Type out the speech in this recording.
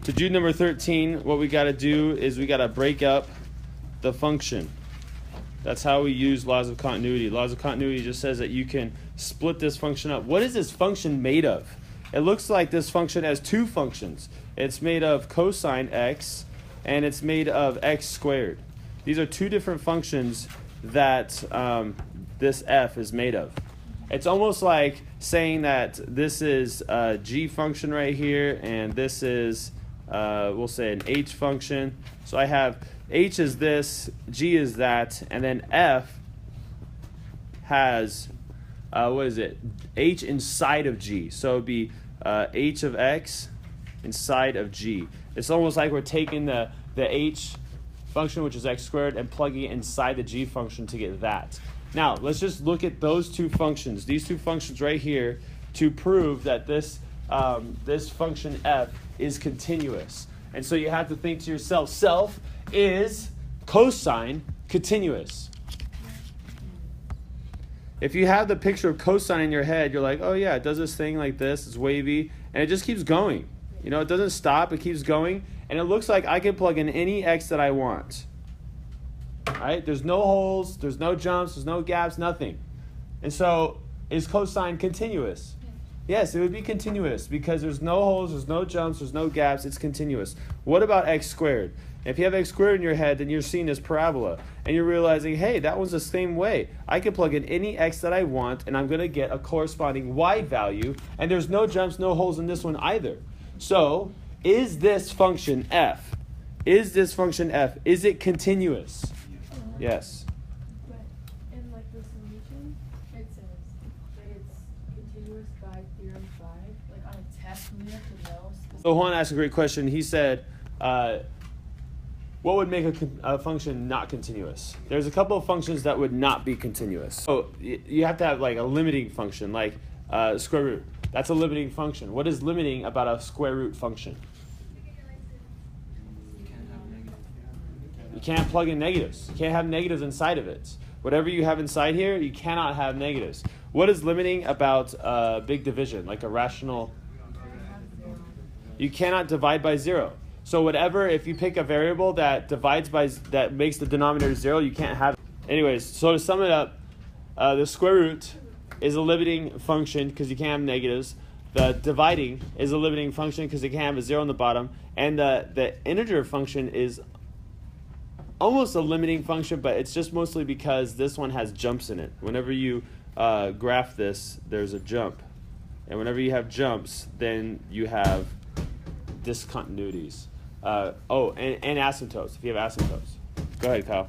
To do number 13, what we got to do is we got to break up the function. That's how we use laws of continuity. Laws of continuity just says that you can split this function up. What is this function made of? It looks like this function has two functions. It's made of cosine x, and it's made of x squared. These are two different functions that this f is made of. It's almost like saying that this is a g function right here, and this is, we'll say, an h function. So I have h is this, g is that, and then f has, what is it? H inside of g. So it would be h of x inside of g. It's almost like we're taking the h function, which is x squared, and plugging it inside the g function to get that. Now, let's just look at those two functions, these two functions right here, to prove that this, this function f is continuous. And so you have to think to yourself, self, is cosine continuous? If you have the picture of cosine in your head, you're like, oh yeah, it does this thing like this, it's wavy, and it just keeps going. You know, it doesn't stop, it keeps going, and it looks like I can plug in any x that I want. Right? There's no holes, there's no jumps, there's no gaps, nothing. And so, is cosine continuous? Yes, it would be continuous because there's no holes, there's no jumps, there's no gaps, it's continuous. What about x squared? If you have x squared in your head, then you're seeing this parabola, and you're realizing, hey, that one's the same way. I can plug in any x that I want, and I'm going to get a corresponding y value, and there's no jumps, no holes in this one either. So, is this function f? Is this function f? Is it continuous? Yes. But in like the solution, it says that it's continuous by theorem 5. Like on a test, we have to know. So Juan asked a great question. He said, what would make a function not continuous? There's a couple of functions that would not be continuous. So you have to have like a limiting function, like square root. That's a limiting function. What is limiting about a square root function? You can't plug in negatives. You can't have negatives inside of it. Whatever you have inside here, you cannot have negatives. What is limiting about big division, like a rational? You cannot divide by 0. So whatever, if you pick a variable that divides by, that makes the denominator 0, you can't have it. Anyways, so to sum it up, the square root is a limiting function because you can't have negatives. The dividing is a limiting function because you can't have a 0 on the bottom. And the integer function is almost a limiting function, but it's just mostly because this one has jumps in it. Whenever you graph this, there's a jump. And whenever you have jumps, then you have discontinuities. And asymptotes, if you have asymptotes. Go ahead, Kyle.